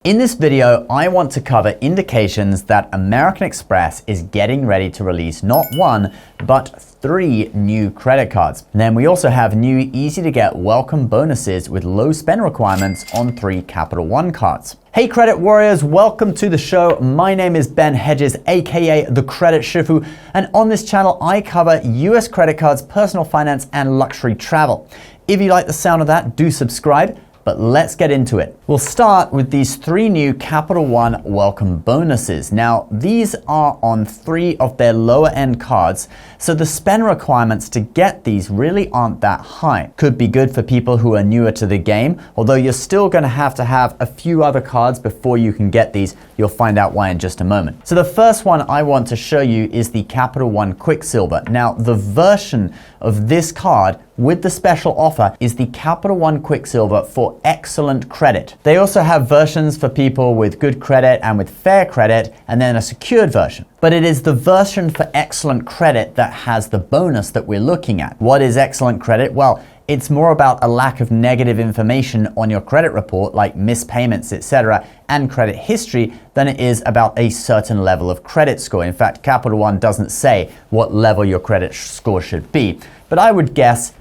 In this video, I want to cover indications that American Express is getting ready to release not one, but 3 new credit cards. And then we also have new easy-to-get welcome bonuses with low spend requirements on 3 Capital One cards. Hey credit warriors, welcome to the show. My name is Ben Hedges, aka the Credit Shifu, and on this channel I cover US credit cards, personal finance, and luxury travel. If you like the sound of that, do subscribe. But let's get into it. We'll start with these 3 new Capital One welcome bonuses. Now, these are on 3 of their lower end cards, so the spend requirements to get these really aren't that high. Could be good for people who are newer to the game, although you're still going to have a few other cards before you can get these. You'll find out why in just a moment. So the first one I want to show you is the Capital One Quicksilver. Now, the version of this card with the special offer is the Capital One Quicksilver for excellent credit. They also have versions for people with good credit and with fair credit, and then a secured version. But it is the version for excellent credit that has the bonus that we're looking at. What is excellent credit? Well, it's more about a lack of negative information on your credit report, like missed payments, etc., and credit history, than it is about a certain level of credit score. In fact, Capital One doesn't say what level your credit score should be. But I would guess,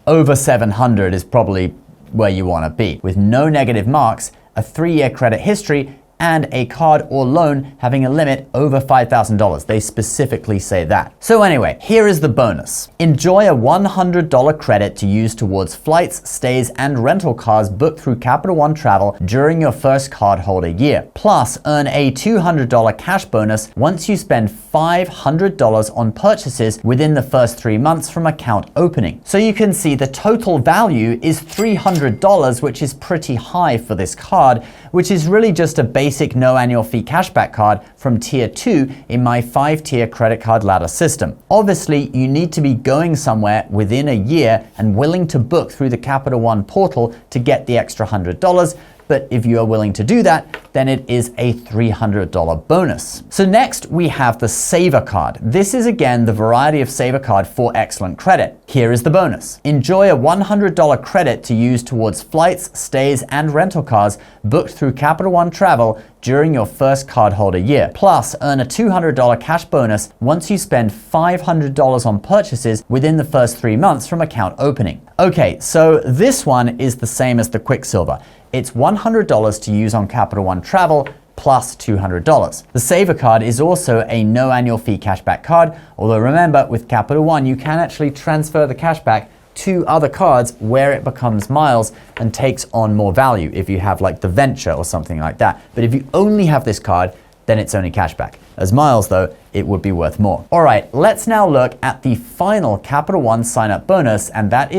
over 700 is probably where you want to be, with no negative marks, a 3-year credit history, and a card or loan having a limit over $5,000. They specifically say that. So anyway, here is the bonus. Enjoy a $100 credit to use towards flights, stays, and rental cars booked through Capital One Travel during your first cardholder year. Plus, earn a $200 cash bonus once you spend $500 on purchases within the first 3 months from account opening. So you can see the total value is $300, which is pretty high for this card, which is really just a basic no annual fee cashback card from tier 2 in my 5-tier credit card ladder system. Obviously, you need to be going somewhere within a year and willing to book through the Capital One portal to get the extra $100. But if you are willing to do that, then it is a $300 bonus. So next we have the Saver card. This is again the variety of Saver card for excellent credit. Here is the bonus. Enjoy a $100 credit to use towards flights, stays, and rental cars booked through Capital One Travel during your first cardholder year. Plus, earn a $200 cash bonus once you spend $500 on purchases within the first 3 months from account opening. Okay, so this one is the same as the Quicksilver. It's $100 to use on Capital One Travel plus $200. The Saver card is also a no annual fee cashback card, although remember, with Capital One, you can actually transfer the cashback to other cards where it becomes miles and takes on more value if you have like the Venture or something like that. But if you only have this card, then it's only cashback. As miles though, it would be worth more. All right, let's now look at the final Capital One sign-up bonus, and that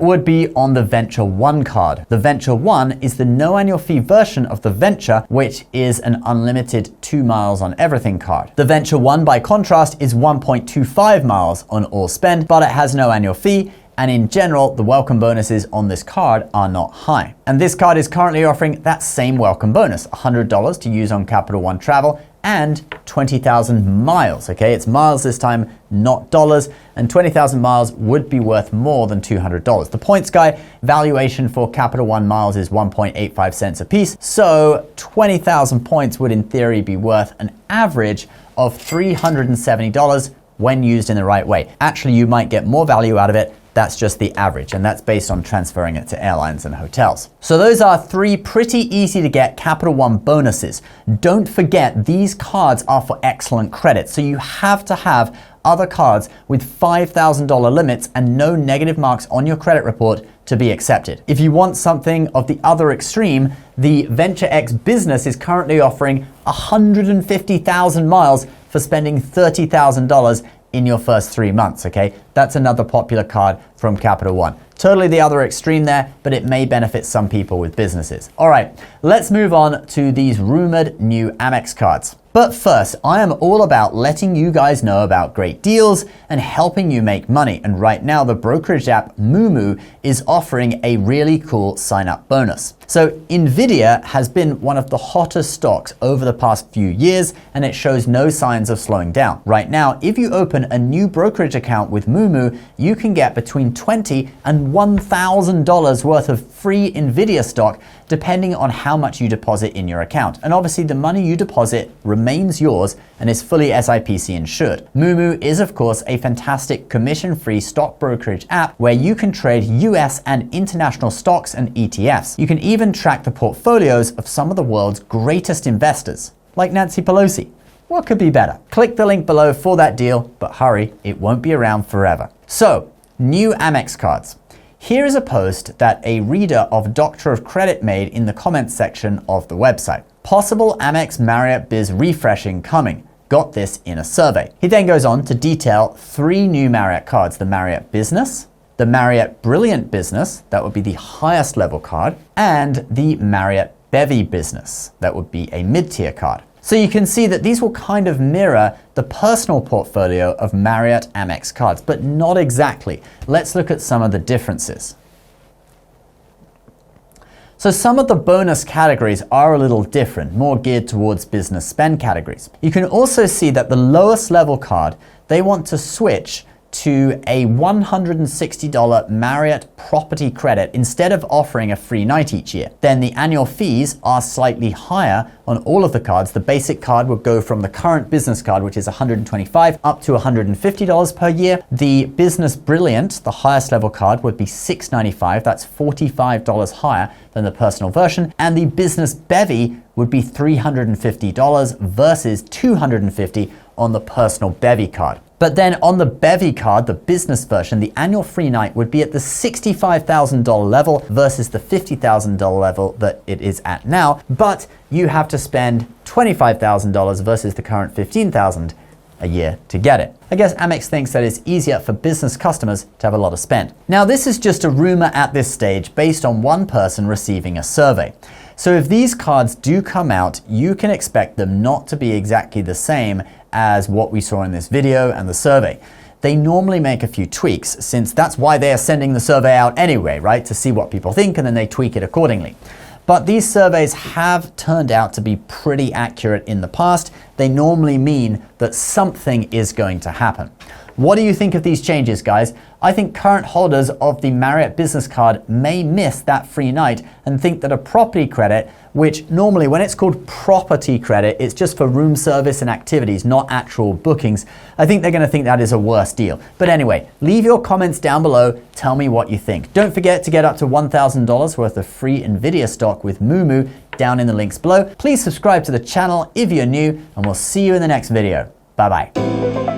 would be on the Venture One card. The Venture One is the no annual fee version of the Venture, which is an unlimited 2 miles on everything card. The Venture One, by contrast, is 1.25 miles on all spend, but it has no annual fee, and in general, the welcome bonuses on this card are not high. And this card is currently offering that same welcome bonus, $100 to use on Capital One Travel, and 20,000 miles, okay? It's miles this time, not dollars, and 20,000 miles would be worth more than $200. The Points Guy valuation for Capital One miles is 1.85 cents a piece, so 20,000 points would in theory be worth an average of $370 when used in the right way. Actually, you might get more value out of it. That's just the average, and that's based on transferring it to airlines and hotels. So those are 3 pretty easy to get Capital One bonuses. Don't forget, these cards are for excellent credit, so you have to have other cards with $5,000 limits and no negative marks on your credit report to be accepted. If you want something of the other extreme, the Venture X Business is currently offering 150,000 miles for spending $30,000 in your first 3 months, okay? That's another popular card from Capital One. Totally the other extreme there, but it may benefit some people with businesses. All right, let's move on to these rumored new Amex cards. But first, I am all about letting you guys know about great deals and helping you make money. And right now, the brokerage app Moomoo is offering a really cool sign-up bonus. So Nvidia has been one of the hottest stocks over the past few years, and it shows no signs of slowing down. Right now, if you open a new brokerage account with Moomoo, you can get between $20 and $1,000 worth of free Nvidia stock, depending on how much you deposit in your account. And obviously the money you deposit remains yours and is fully SIPC insured. Moomoo is of course a fantastic commission-free stock brokerage app where you can trade US and international stocks and ETFs. You can even track the portfolios of some of the world's greatest investors, like Nancy Pelosi. What could be better? Click the link below for that deal, but hurry, it won't be around forever. So, new Amex cards. Here is a post that a reader of Doctor of Credit made in the comments section of the website. Possible Amex Marriott Biz refreshing coming. Got this in a survey. He then goes on to detail 3 new Marriott cards: the Marriott Business, the Marriott Brilliant Business, that would be the highest level card, and the Marriott Bevy Business, that would be a mid-tier card. So you can see that these will kind of mirror the personal portfolio of Marriott Amex cards, but not exactly. Let's look at some of the differences. So some of the bonus categories are a little different, more geared towards business spend categories. You can also see that the lowest level card, they want to switch to a $160 Marriott property credit instead of offering a free night each year. Then the annual fees are slightly higher on all of the cards. The basic card would go from the current business card, which is $125, up to $150 per year. The Business Brilliant, the highest level card, would be $695. That's $45 higher than the personal version. And the Business Bevy would be $350 versus $250 on the personal Bevy card. But then on the Bevy card, the business version, the annual free night would be at the $65,000 level versus the $50,000 level that it is at now. But you have to spend $25,000 versus the current $15,000 a year to get it. I guess Amex thinks that it's easier for business customers to have a lot of spend. Now, this is just a rumor at this stage based on one person receiving a survey. So if these cards do come out, you can expect them not to be exactly the same as what we saw in this video and the survey. They normally make a few tweaks, since that's why they are sending the survey out anyway, right? To see what people think, and then they tweak it accordingly. But these surveys have turned out to be pretty accurate in the past. They normally mean that something is going to happen. What do you think of these changes, guys? I think current holders of the Marriott Business Card may miss that free night and think that a property credit, which normally when it's called property credit, it's just for room service and activities, not actual bookings. I think they're going to think that is a worse deal. But anyway, leave your comments down below. Tell me what you think. Don't forget to get up to $1,000 worth of free Nvidia stock with Moomoo down in the links below. Please subscribe to the channel if you're new, and we'll see you in the next video. Bye-bye.